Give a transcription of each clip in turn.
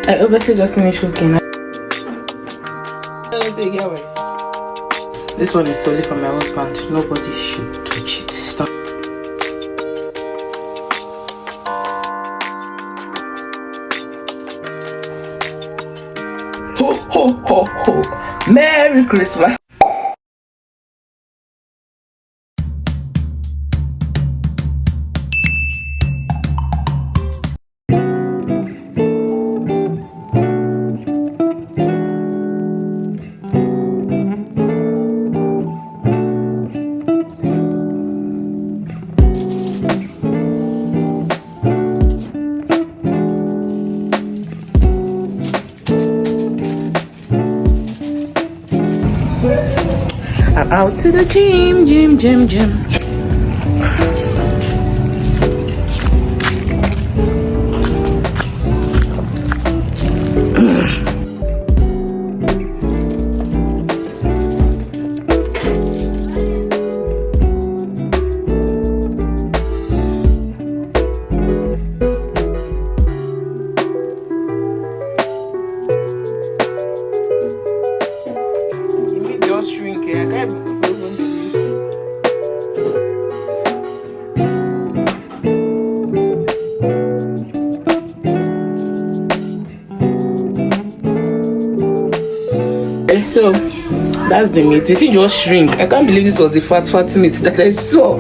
I obviously just finished cooking. This one is solely for my husband. Nobody should touch it. Stop. Ho ho ho ho! Merry Christmas! I'm out to the gym. So that's the meat. Did it just shrink? I can't believe this was the fat meat that I saw.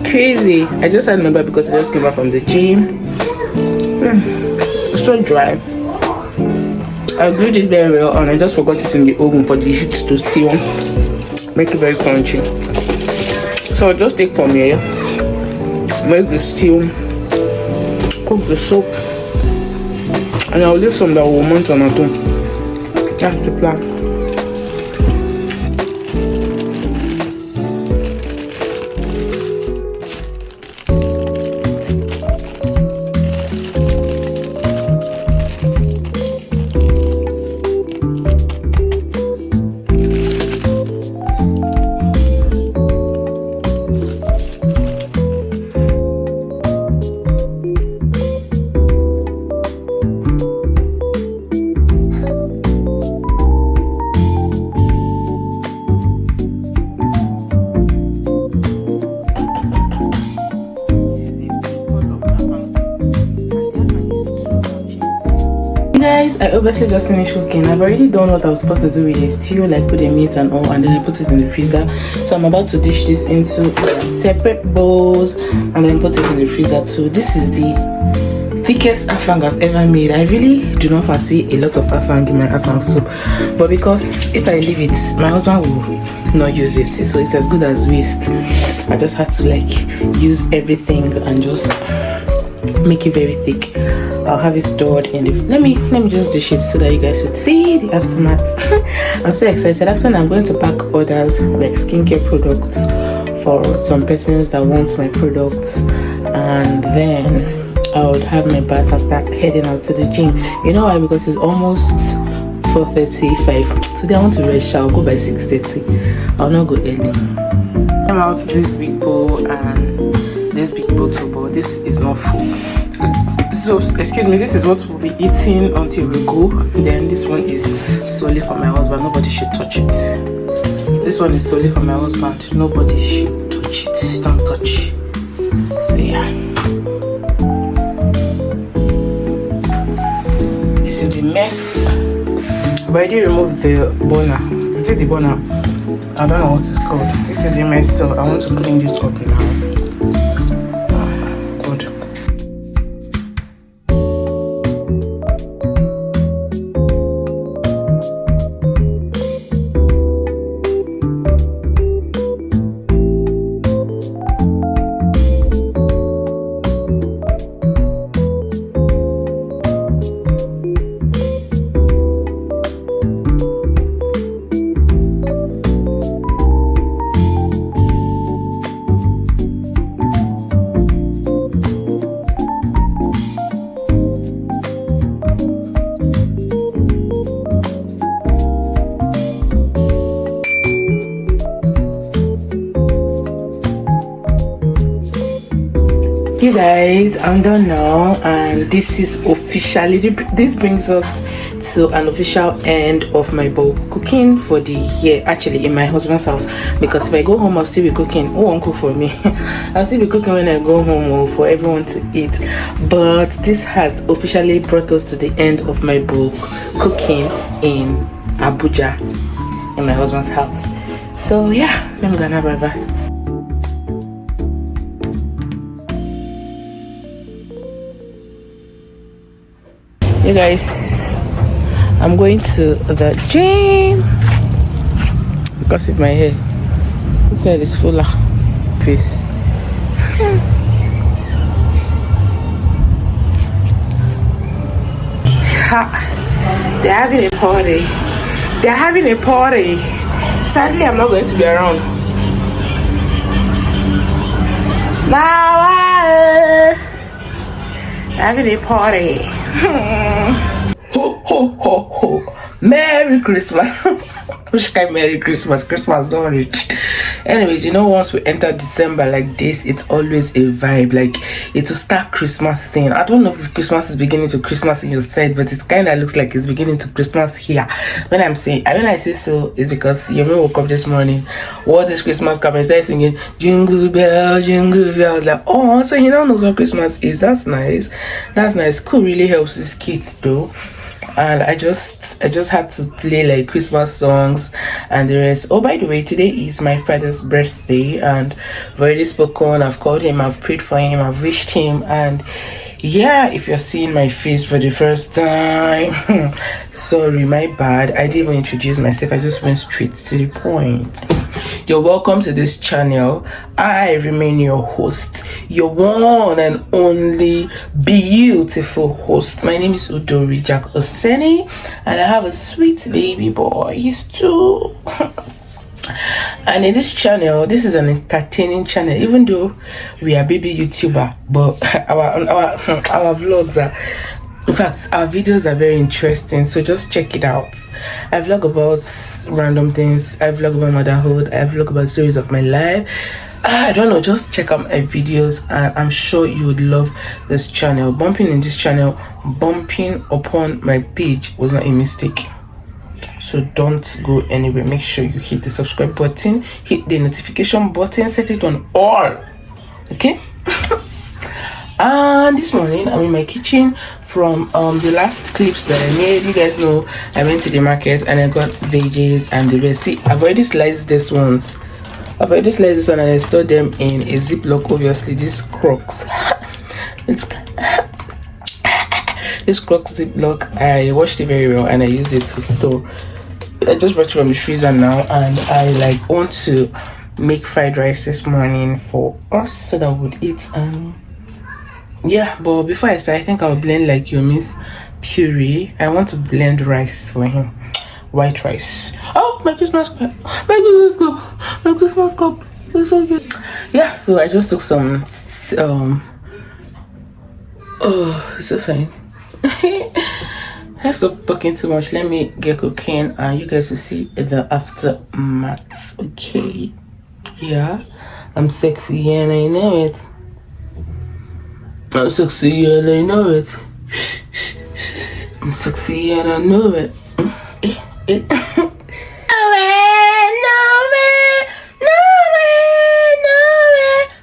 Crazy. I just had remember because I just came back from the gym. It's so dry. I grilled it very well and I just forgot it in the oven for the heat to still make it very crunchy. So I'll just take from here, make the stew, cook the soup, and I'll leave some that will mount on at home. That's the plan. Guys, I obviously just finished cooking. I've already done what I was supposed to do with the stew, like put the meat and all, and then I put it in the freezer. So I'm about to dish this into separate bowls and then put it in the freezer too. This is the thickest afang I've ever made. I really do not fancy a lot of afang in my afang soup, but because if I leave it, my husband will not use it, so it's as good as waste. I just had to like use everything and just make it very thick. I'll have it stored in the let me just dish it so that you guys should see the aftermath. I'm so excited. After I'm going to pack orders like skincare products for some persons that want my products, and then I would have my bath and start heading out to the gym. You know why? Because it's almost 4:35. Today I want to rest. I'll go by 6:30. I'll not go early. I'm out this big bowl and this big bottle, but this is not full. So excuse me, this is what we'll be eating until we go. Then this one is solely for my husband. Nobody should touch it. This one is solely for my husband. Nobody should touch it. Don't touch. So yeah, this is the mess. I've already removed the burner. Is it the burner? I don't know what it's called. This is the mess, so I want to clean this up now. guys, I'm done now, and this is officially, this brings us to an official end of my bulk cooking for the year, actually in my husband's house, because if I go home I'll still be cooking. Who won't cook for me? I'll still be cooking when I go home or for everyone to eat. But this has officially brought us to the end of my bulk cooking in Abuja, in my husband's house. So yeah, let me go and have a bath. You guys, I'm going to the gym because of my hair. This side is fuller. Face. They're having a party. They're having a party. Sadly, I'm not going to be around. Now, having a party. Ho ho ho ho! Merry Christmas! Which kind Merry Christmas? Christmas don't reach. Anyways, you know, once we enter December like this, it's always a vibe. Like, it's to start Christmas scene. I don't know if Christmas is beginning to Christmas in your side, but it kind of looks like it's beginning to Christmas here. When I say so, it's because Yomi woke up this morning. What is Christmas coming? Started singing Jingle Bell, Jingle Bell. I was like, oh, so he knows what Christmas is. That's nice. That's nice. Cool really helps his kids though. And I just had to play like Christmas songs and the rest. Oh, by the way, today is my father's birthday, and I've already spoken, I've called him, I've prayed for him, I've wished him. And yeah, if you're seeing my face for the first time, sorry, my bad. I didn't even introduce myself, I just went straight to the point. You're welcome to this channel. I remain your host, your one and only beautiful host. My name is Udori Jack Oseni, and I have a sweet baby boy. He's 2. And in this channel, this is an entertaining channel, even though we are baby YouTuber, but our vlogs are, in fact, our videos are very interesting, so just check it out. I vlog about random things, I vlog about motherhood, I vlog about stories of my life. I don't know, just check out my videos, and I'm sure you would love this channel. Bumping in this channel, bumping upon my page was not a mistake. So don't go anywhere. Make sure you hit the subscribe button, hit the notification button, set it on all. Okay? And this morning I'm in my kitchen. From the last clips that I made, you guys know I went to the market and I got veggies and the rest. See, I've already sliced this ones. I've already sliced this one and I stored them in a ziploc. Obviously, this Crocs. This Crocs ziploc, I washed it very well and I used it to store. I just brought it from the freezer now, and I like want to make fried rice this morning for us so that we would eat. Yeah, but before I start, I think I'll blend like Yomi's puree. I want to blend rice for him, white rice. Oh, my Christmas cup! My Christmas cup! My Christmas cup! It's so good. Yeah, so I just took some. Oh, it's so fine. Let's stop talking too much. Let me get cooking, and you guys will see the aftermath. Okay? Yeah, I'm sexy and I know it. I'm sexy and I know it. I'm sexy and I know it.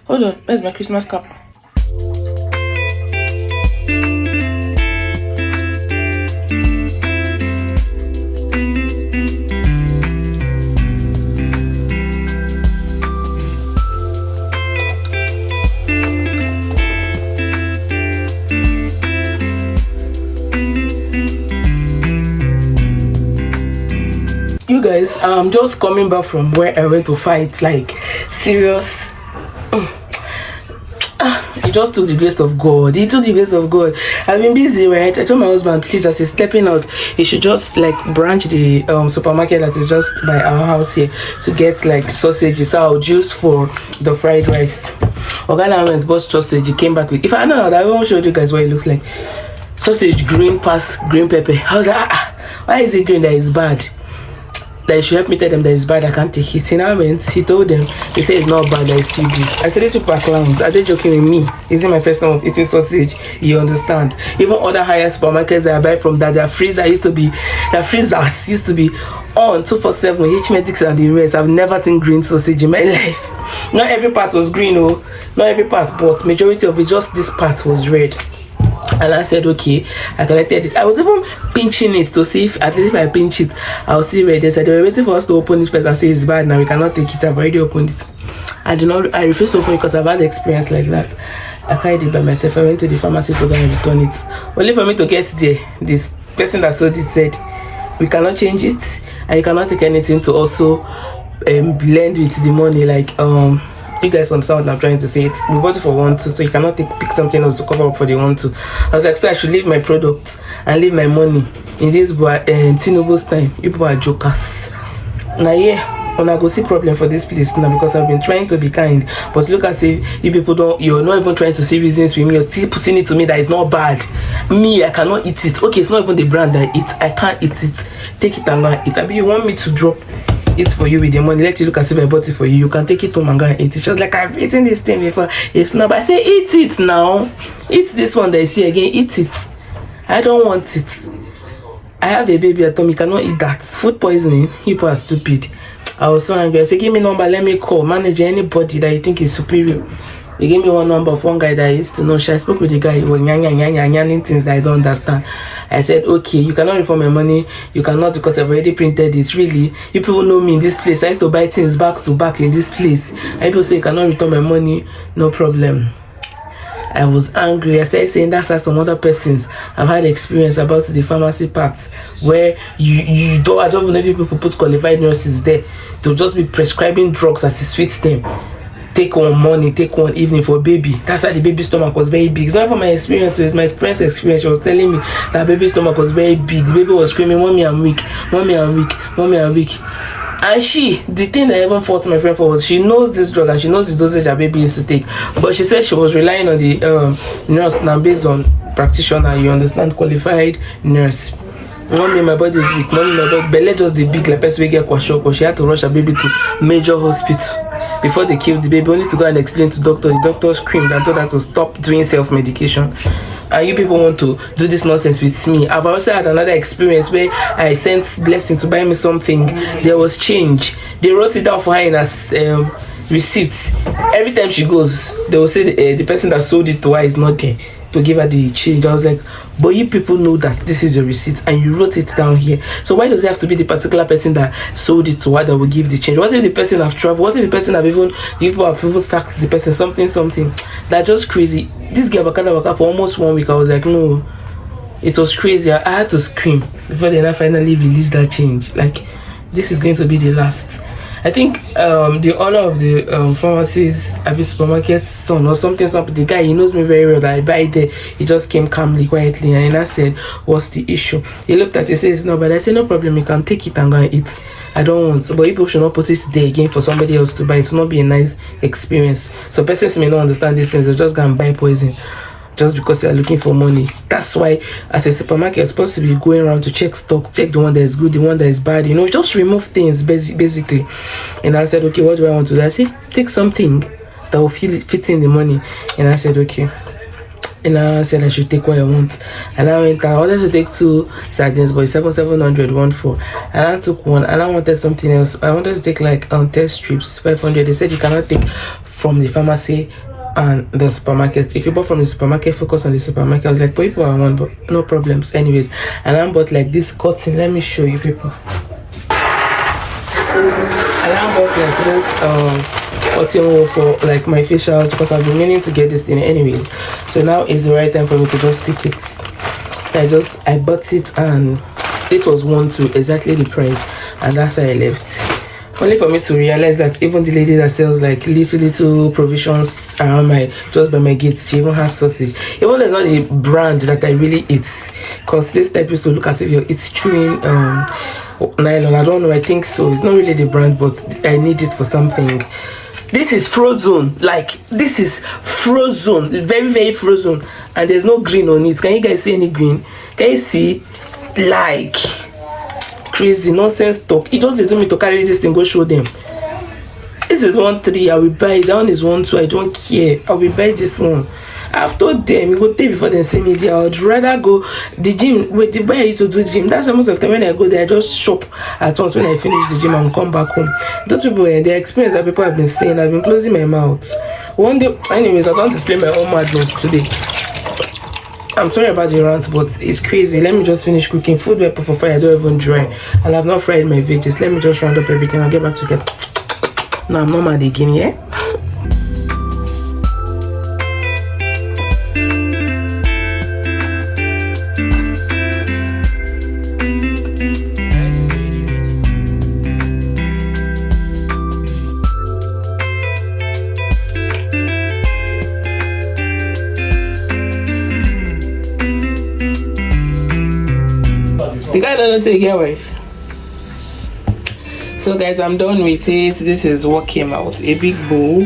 Hold on, where's my Christmas cap? You guys, I'm just coming back from where I went to fight, like serious. It just took the grace of God. It took the grace of God. I've been busy, right? I told my husband, please, as he's stepping out, he should just like branch the supermarket that is just by our house here to get like sausages. So I'll juice for the fried rice. Ogana went bought sausage. He came back with. If I don't know, I won't show you guys what it looks like. Sausage green past green pepper. I was like, why is it green that is bad? that you should help me tell them that it's bad, I can't take it. He now went, he told them, they say it's not bad, that it's still good. I said, these people are clowns. Are they joking with me? Is it my first time of eating sausage? You understand? Even other higher supermarkets that I buy from, that their freezers used to be on 247 H medics and the rest. I've never seen green sausage in my life. Not every part was green, oh, not every part, but majority of it, just this part was red. And I said, okay, I collected it. I was even pinching it to see if, at least if I pinch it, I'll see red. They said they were waiting for us to open it first and say it's bad now, we cannot take it. I've already opened it. I refused to open it because I've had experience like that. I carried it by myself. I went to the pharmacy to go and return it. Only for me to get there, this person that sold it said, we cannot change it, and you cannot take anything to also blend with the money. Like, you guys understand what I'm trying to say. We bought it for 1-2, so you cannot pick something else to cover up for the 1-2. I was like, so I should leave my products and leave my money in this Tinubu's time. You people are jokers. Now, yeah, when I go see problem for this place now, because I've been trying to be kind, but look as if you people don't, you're not even trying to see reasons with me. You're still putting it to me that it's not bad. Me, I cannot eat it. Okay, it's not even the brand I eat. I can't eat it. Take it and go and eat. I mean, you want me to drop it for you with the money, let you look as if I bought it for you. You can take it home and go and eat it. Just like, I've eaten this thing before. It's not, but I say eat it now. Eat this one that I see again. Eat it. I don't want it. I have a baby at home. You cannot eat that. It's food poisoning. People are stupid. I was so angry. I said, give me number, let me call manager, anybody that you think is superior. He gave me one number of one guy that I used to know. I spoke with the guy. He was nyanning things that I don't understand. I said, okay, you cannot refund my money. You cannot, because I've already printed it. Really, you people know me in this place. I used to buy things back to back in this place. And people say you cannot return my money. No problem. I was angry. I started saying that's how some other persons have had experience about the pharmacy part, where I don't even know if people put qualified nurses there to just be prescribing drugs as it suits them. Take one morning, take one evening for baby. That's why the baby's stomach was very big. It's not from my experience, it's my friend's experience. She was telling me that baby's stomach was very big. The baby was screaming, mommy, I'm weak, mommy, I'm weak, mommy, I'm weak. And the thing that I even fought my friend for was, she knows this drug and she knows the dosage that baby used to take. But she said she was relying on the nurse now, based on practitioner, you understand, qualified nurse. Mommy, my body is weak. Mommy, my body, belly just the big, like person we get kwashiorkor. She had to rush her baby to major hospital before they killed the baby, only to go and explain to doctor. The doctor screamed and told her to stop doing self-medication. And you people want to do this nonsense with me. I've also had another experience where I sent Blessing to buy me something. There was change. They wrote it down for her in a receipt. Every time she goes, they will say the person that sold it to her is not there to give her the change. I was like, but you people know that this is your receipt and you wrote it down here. So why does it have to be the particular person that sold it to her that will give the change? What if the person have traveled? What if the person have even, the people have even sacked the person, something? That's just crazy. This girl waka for almost 1 week. I was like, no, it was crazy. I had to scream before they now finally released that change. Like, this is going to be the last. I think the owner of the pharmacy's supermarket son or something, the guy, he knows me very well that I buy there. He just came calmly, quietly, and I said, what's the issue? He looked at it, says, no, but I said, no problem, you can take it and go and eat. I don't want, but people should not put it there again for somebody else to buy. It will not be a nice experience. So persons may not understand these things, they'll just go and buy poison just because they're looking for money. That's why as a supermarket, you're supposed to be going around to check stock, check the one that is good, the one that is bad, you know, just remove things basically. And I said, okay, what do I want to do? I said, take something that will fit in the money. And I said, okay. And I said I should take what I want. And I wanted to take 2 sardines, but it's 700 1 for. And I took one, and I wanted something else. I wanted to take like test strips, 500. They said you cannot take from the pharmacy and the supermarket. If you bought from the supermarket, focus on the supermarket. I was like, people are one, but no problems anyways. And I bought like this cotton. Let me show you people. And I bought like this cotton for like my facials, because I've been meaning to get this thing anyways. So now is the right time for me to just pick it. So I bought it, and it was 1-2, exactly the price, and that's how I left. Only for me to realize that even the lady that sells like little provisions around just by my gate, she even has sausage. Even though it's not a brand that I really eat, because this type used to look as if it's chewing nylon. I don't know, I think so. It's not really the brand, but I need it for something. This is frozen, like this is frozen, very, very frozen, and there's no green on it. Can you guys see any green? Can you see? Like, crazy nonsense talk. He just told me to carry this thing, go show them. This is 1-3, I will buy it. That one is 1-2, I don't care. I will buy this one. I've told them, you go take before they see me there. I would rather go the gym. With the way I used to do the gym, that's most of the time when I go there, I just shop at once when I finish the gym and come back home. Those people, their experience that people have been saying, I've been closing my mouth. One day, anyways, I can't display my own madness today. I'm sorry about the rant, but it's crazy. Let me just finish cooking. Food will for fire, I don't even dry. And I've not fried my veggies. Let me just round up everything. I'll get back to it. No, I'm not mad again, yeah? The guy doesn't say get wife. So guys, I'm done with it. This is what came out. A big bowl.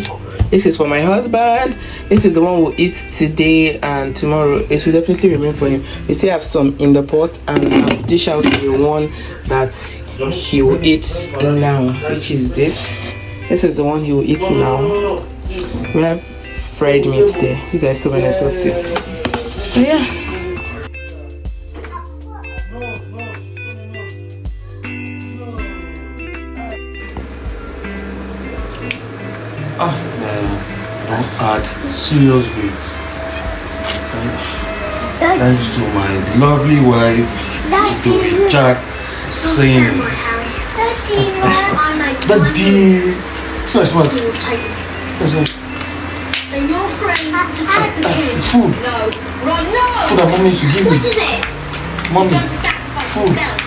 This is for my husband. This is the one we'll eat today and tomorrow. It will definitely remain for him. We still have some in the pot, and I'll dish out the one that he will eat now, which is this. This is the one he will eat now. We have fried meat there. You guys saw when I sauced it. So yeah. Don't add serious weight. Thanks to my lovely wife, Udori Jack Oseni. Daddy! It's not smart. It's food. Food that mommy used to give me. Mommy, food.